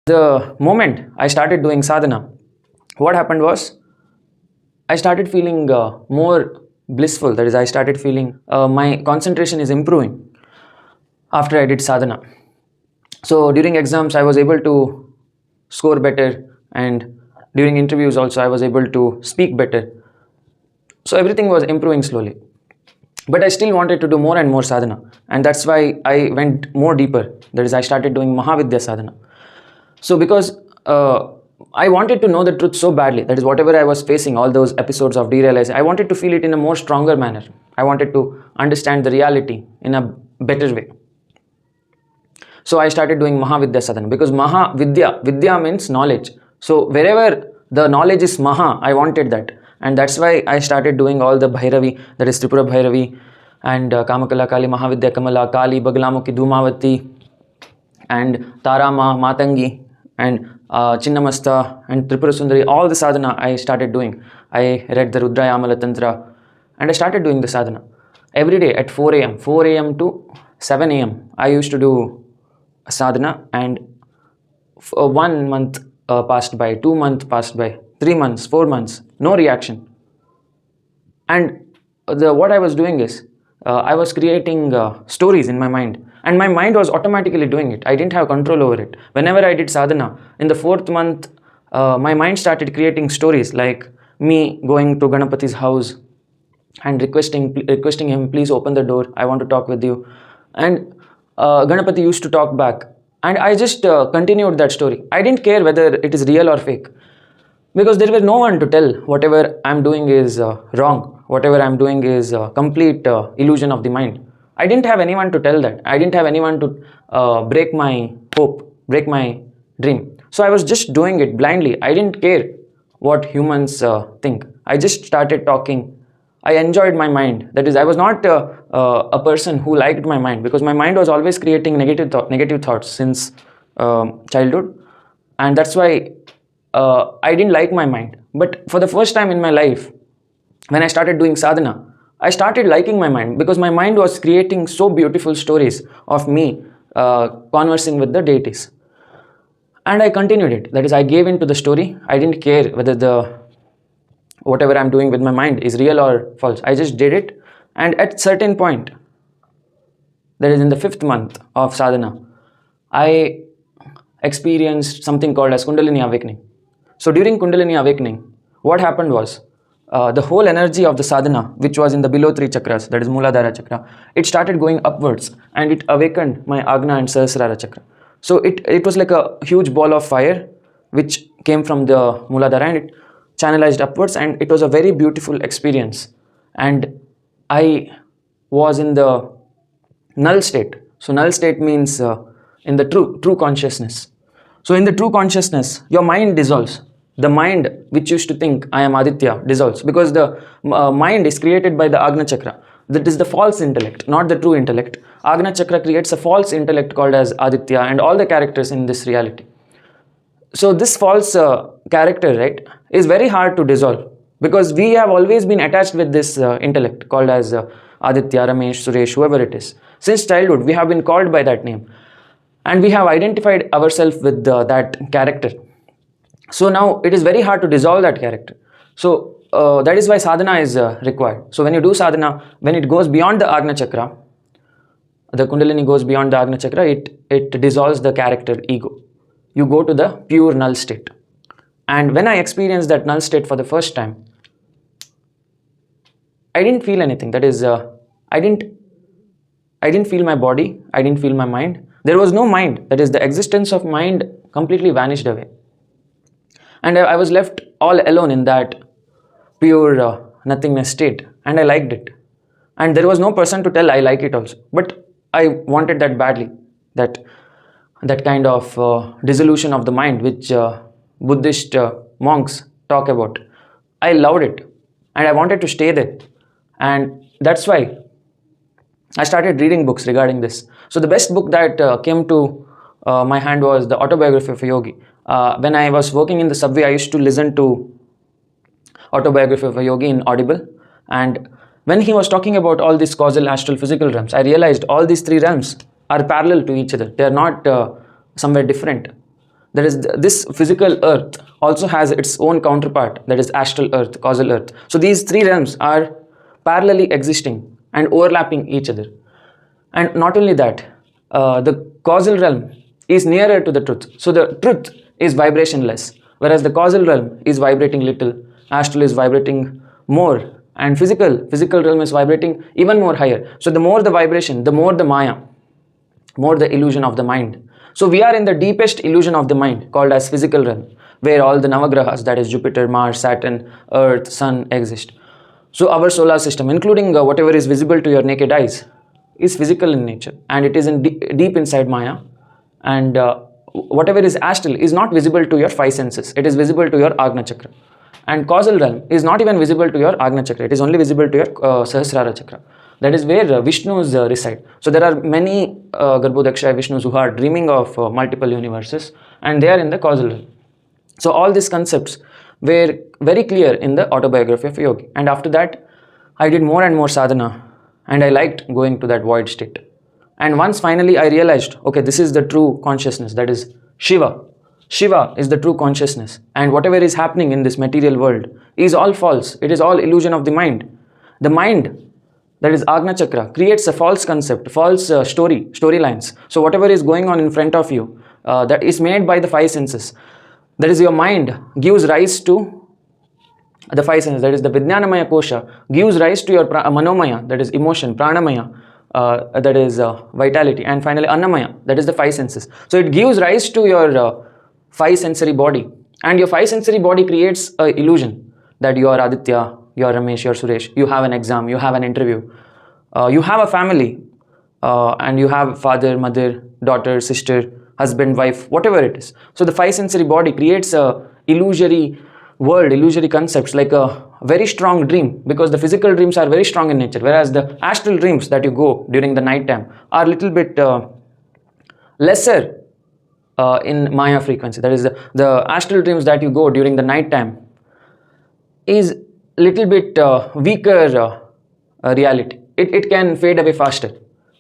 The moment I started doing sadhana, what happened was I started feeling more blissful. That is, I started feeling my concentration is improving after I did sadhana. So during exams, I was able to score better, and during interviews also, I was able to speak better. So everything was improving slowly. But I still wanted to do more and more sadhana, and that's why I went more deeper. That is, I started doing Mahavidya sadhana. So because I wanted to know the truth so badly, that is, whatever I was facing, all those episodes of derealization, I wanted to feel it in a more stronger manner. I wanted to understand the reality in a better way. So I started doing Mahavidya sadhana, because Vidya means knowledge. So wherever the knowledge is Maha, I wanted that. And that's why I started doing all the Bhairavi, that is Tripura Bhairavi, and Kamakala Kali, Mahavidya Kamala, Kali, Baglamukhi, Dhumavati, and Tarama, Matangi, and Chinnamasta, and Tripura Sundari. All the sadhana I started doing. I read the Rudra Yamala Tantra, and I started doing the sadhana. Every day at 4 a.m. 4 a.m. to 7 a.m. I used to do sadhana, and 1 month passed by, 2 months passed by, 3 months, 4 months, no reaction. And what I was doing is, I was creating stories in my mind, and my mind was automatically doing it. I didn't have control over it. Whenever I did sadhana, in the 4th month, my mind started creating stories, like me going to Ganapati's house and requesting him, please open the door, I want to talk with you. And Ganapati used to talk back, and I just continued that story. I didn't care whether it is real or fake, because there were no one to tell whatever I'm doing is wrong, whatever I'm doing is complete illusion of the mind. I didn't have anyone to tell that. I didn't have anyone to break my hope, break my dream. So I was just doing it blindly. I didn't care what humans think. I just started talking. I enjoyed my mind. That is, I was not a person who liked my mind, because my mind was always creating negative thoughts since childhood, and that's why I didn't like my mind. But for the first time in my life, when I started doing sadhana, I started liking my mind, because my mind was creating so beautiful stories of me conversing with the deities. And I continued it. That is, I gave in to the story. I didn't care whether whatever I'm doing with my mind is real or false. I just did it. And at certain point, that is in the 5th month of sadhana, I experienced something called as Kundalini awakening. So during Kundalini awakening, what happened was, the whole energy of the sadhana, which was in the below 3 chakras, that is Mooladhara chakra, it started going upwards, and it awakened my Ajna and Sahasrara chakra. So it was like a huge ball of fire which came from the Mooladhara, and it channelized upwards, and it was a very beautiful experience. And I was in the null state. So null state means in the true consciousness. So in the true consciousness, your mind dissolves. The mind which used to think I am Aditya dissolves, because the mind is created by the Ajna chakra. That is the false intellect, not the true intellect. Ajna chakra creates a false intellect called as Aditya and all the characters in this reality. So this false character, right, is very hard to dissolve, because we have always been attached with this intellect called as Aditya, Ramesh, Suresh, whoever it is. Since childhood, we have been called by that name, and we have identified ourselves with that character. So now it is very hard to dissolve that character. So that is why sadhana is required. So when you do sadhana, when it goes beyond the Ajna chakra, the Kundalini goes beyond the Ajna chakra, it dissolves the character ego. You go to the pure null state. And when I experienced that null state for the first time, I didn't feel anything. That is, I didn't feel my body, I didn't feel my mind. There was no mind. That is, the existence of mind completely vanished away. And I was left all alone in that pure nothingness state, and I liked it. And there was no person to tell I like it also. But I wanted that badly, that kind of dissolution of the mind which Buddhist monks talk about. I loved it, and I wanted to stay there. And that's why I started reading books regarding this. So the best book that came to my hand was the Autobiography of a Yogi. When I was working in the subway, I used to listen to Autobiography of a Yogi in Audible. And when he was talking about all these causal, astral, physical realms, I realized all these 3 realms are parallel to each other. They are not somewhere different. That is, this physical earth also has its own counterpart, that is astral earth, causal earth. So these three realms are parallelly existing and overlapping each other. And not only that, the causal realm is nearer to the truth. So the truth is vibrationless, whereas the causal realm is vibrating little, astral is vibrating more, and physical realm is vibrating even more higher. So the more the vibration, the more the Maya, more the illusion of the mind. So we are in the deepest illusion of the mind, called as physical realm, where all the navagrahas, that is Jupiter, Mars, Saturn, Earth, Sun, exist. So our solar system, including whatever is visible to your naked eyes, is physical in nature, and it is deep inside Maya. And whatever is astral is not visible to your five senses. It is visible to your Ajna chakra. And causal realm is not even visible to your Ajna chakra. It is only visible to your Sahasrara chakra. That is where Vishnus reside. So there are many Garbhodaksha Vishnus who are dreaming of multiple universes, and they are in the causal realm. So all these concepts were very clear in the autobiography of a yogi. And after that, I did more and more sadhana, and I liked going to that void state. And once finally I realized, okay, this is the true consciousness, that is Shiva. Shiva is the true consciousness, and whatever is happening in this material world is all false. It is all illusion of the mind. The mind, that is Ajna chakra, creates a false concept, false storylines. So whatever is going on in front of you, that is made by the five senses. That is, your mind gives rise to the five senses, that is the Vijnanamaya kosha, gives rise to your Manomaya, that is emotion, Pranamaya, that is vitality, and finally Annamaya, that is the five senses. So it gives rise to your five sensory body, and your five sensory body creates an illusion that you are Aditya, you are Ramesh, you are Suresh, you have an exam, you have an interview, you have a family, and you have father, mother, daughter, sister, husband, wife, whatever it is. So the five sensory body creates a illusory world, illusory concepts, like a very strong dream, because the physical dreams are very strong in nature, whereas the astral dreams that you go during the night time are a little bit lesser in Maya frequency. That is, the astral dreams that you go during the night time is little bit weaker reality. It can fade away faster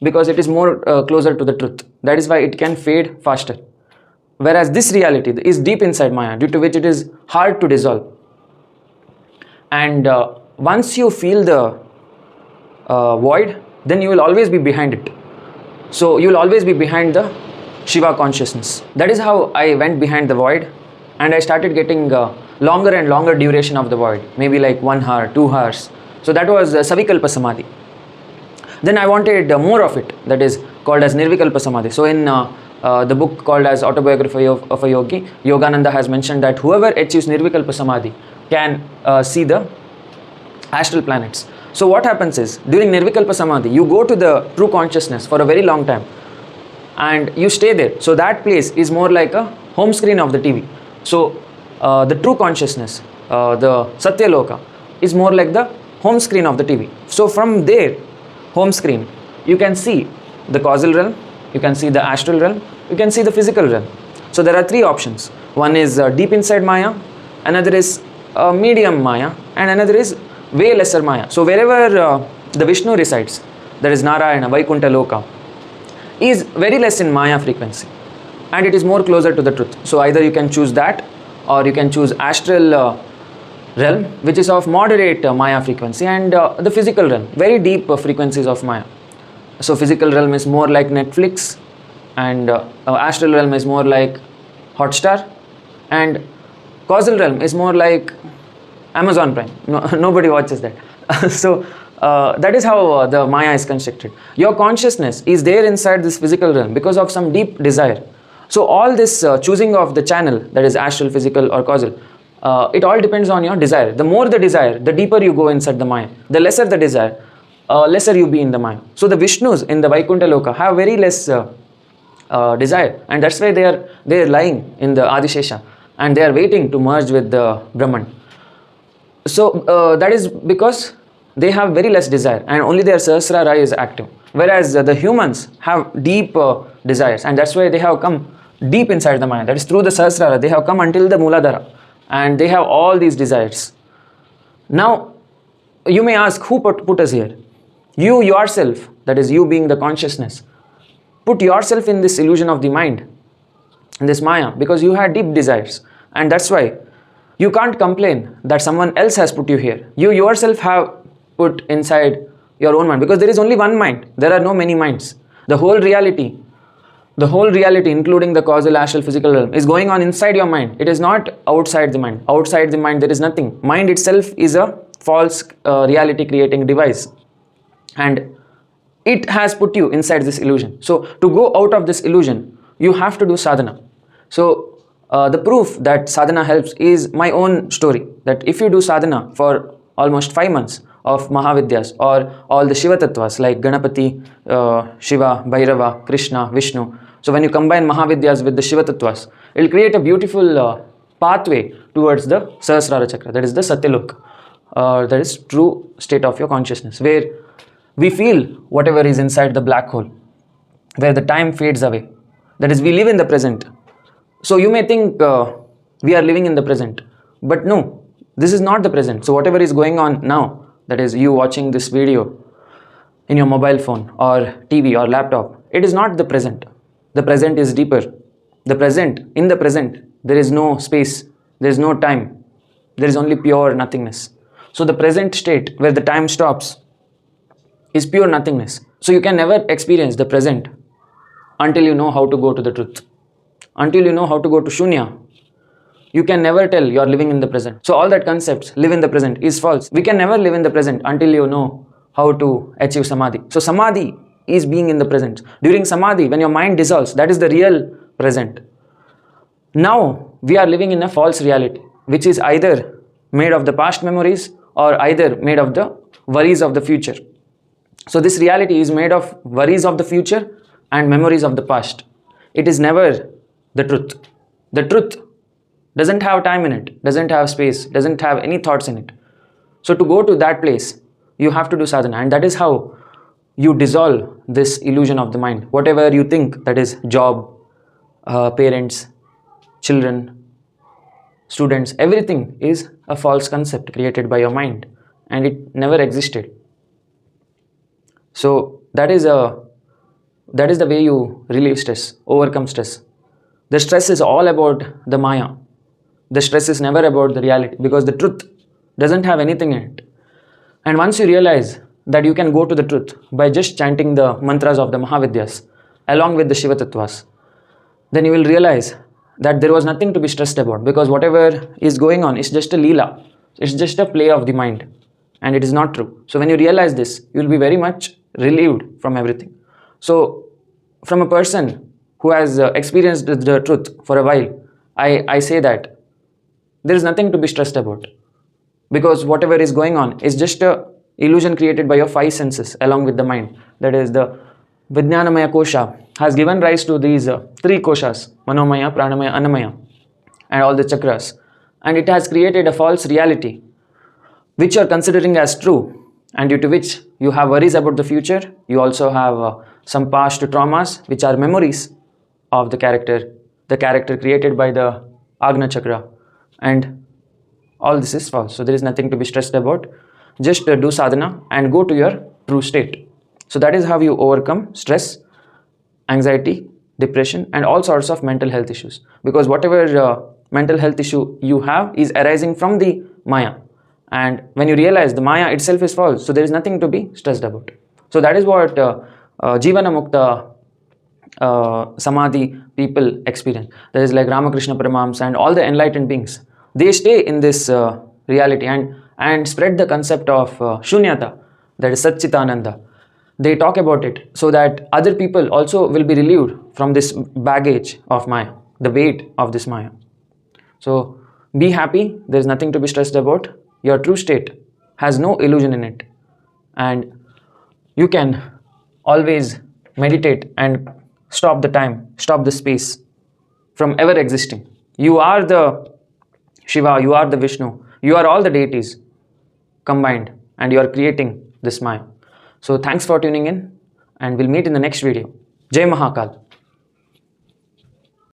because it is more closer to the truth. That is why it can fade faster. Whereas this reality is deep inside Maya, due to which it is hard to dissolve. And once you feel the void, then you will always be behind it. So you will always be behind the Shiva consciousness. That is how I went behind the void, and I started getting longer and longer duration of the void, maybe like 1 hour, 2 hours. So that was Savikalpa Samadhi. Then I wanted more of it, that is called as Nirvikalpa Samadhi. So in the book called as Autobiography of a Yogi, Yogananda has mentioned that whoever achieves Nirvikalpa Samadhi can see the astral planets. So what happens is, during Nirvikalpa Samadhi, you go to the true consciousness for a very long time, and you stay there. So that place is more like a home screen of the TV. So the true consciousness, the Satyaloka, is more like the home screen of the TV. So from there, home screen, you can see the causal realm, you can see the astral realm, you can see the physical realm. So there are three options. One is deep inside Maya, another is medium Maya, and another is way lesser Maya. So wherever the Vishnu resides, that is Narayana, Vaikunta Loka, is very less in Maya frequency, and it is more closer to the truth. So either you can choose that, or you can choose astral realm, which is of moderate Maya frequency, and the physical realm, very deep frequencies of Maya. So physical realm is more like Netflix, and astral realm is more like Hotstar, and causal realm is more like Amazon Prime. No, nobody watches that. So that is how the Maya is constructed. Your consciousness is there inside this physical realm because of some deep desire. So all this choosing of the channel, that is astral, physical or causal, it all depends on your desire. The more the desire, the deeper you go inside the Maya. The lesser the desire, lesser you be in the Maya. So the Vishnus in the Vaikunta Loka have very less desire, and that's why they are lying in the Adishesha, and they are waiting to merge with the Brahman. So that is because they have very less desire, and only their Sahasrara is active. Whereas the humans have deep desires, and that's why they have come deep inside the Maya. That is, through the Sahasrara, they have come until the Mooladhara, and they have all these desires. Now, you may ask, who put us here? You yourself, that is, you being the consciousness, put yourself in this illusion of the mind. this Maya because you had deep desires. And that's why you can't complain that someone else has put you here. You yourself have put inside your own mind, because there is only one mind. There are no many minds. The whole reality, including the causal, astral, physical realm, is going on inside your mind. It is not outside the mind. Outside the mind, there is nothing. Mind itself is a false reality creating device. And it has put you inside this illusion. So to go out of this illusion, you have to do sadhana. So the proof that sadhana helps is my own story. That if you do sadhana for almost 5 months of Mahavidyas or all the Shiva Tattvas like Ganapati, Shiva, Bhairava, Krishna, Vishnu. So when you combine Mahavidyas with the Shiva Tattvas, it will create a beautiful pathway towards the Sahasrara Chakra. That is the Satyalok. That is true state of your consciousness, where we feel whatever is inside the black hole, where the time fades away. That is, we live in the present. So you may think we are living in the present, but no, this is not the present. So whatever is going on now, that is you watching this video in your mobile phone or TV or laptop, it is not the present. The present is deeper. In the present, there is no space, there is no time, there is only pure nothingness. So the present state where the time stops is pure nothingness. So you can never experience the present until you know how to go to the truth. Until you know how to go to Shunya, you can never tell you are living in the present. So all that concepts, live in the present, is false. We can never live in the present until you know how to achieve Samadhi. So Samadhi is being in the present. During Samadhi, when your mind dissolves, that is the real present. Now, we are living in a false reality, which is either made of the past memories or either made of the worries of the future. So this reality is made of worries of the future and memories of the past. It is never the truth. The truth doesn't have time in it, doesn't have space, doesn't have any thoughts in it. So to go to that place, you have to do sadhana, and that is how you dissolve this illusion of the mind. Whatever you think, that is job, parents, children, students, everything is a false concept created by your mind, and it never existed. So that is the way you relieve stress, overcome stress. The stress is all about the Maya. The stress is never about the reality, because the truth doesn't have anything in it. And once you realize that you can go to the truth by just chanting the mantras of the Mahavidyas along with the Shiva Tattvas, then you will realize that there was nothing to be stressed about, because whatever is going on is just a leela. It's just a play of the mind, and it is not true. So when you realize this, you will be very much relieved from everything. So from a person who has experienced the truth for a while, I say that there is nothing to be stressed about, because whatever is going on is just a illusion created by your 5 senses along with the mind. That is, the Vijnanamaya Kosha has given rise to these 3 koshas, Manomaya, Pranamaya, Annamaya, and all the chakras. And it has created a false reality which you are considering as true, and due to which you have worries about the future. You also have some past traumas which are memories of the character created by the Ajna chakra, and all this is false. So there is nothing to be stressed about. Just do sadhana and go to your true state. So that is how you overcome stress, anxiety, depression, and all sorts of mental health issues. Because whatever mental health issue you have is arising from the Maya. And when you realize the Maya itself is false, so there is nothing to be stressed about. So that is what Jivana Mukta Samadhi people experience. That is like Ramakrishna Paramahamsa and all the enlightened beings. They stay in this reality and spread the concept of Shunyata, that is Satchitananda. They talk about it so that other people also will be relieved from this baggage of Maya, the weight of this Maya. So be happy, there is nothing to be stressed about. Your true state has no illusion in it, and you can always meditate and stop the time, stop the space from ever existing. You are the Shiva, you are the Vishnu, you are all the deities combined, and you are creating this Maya. So thanks for tuning in, and we'll meet in the next video. Jai Mahakal.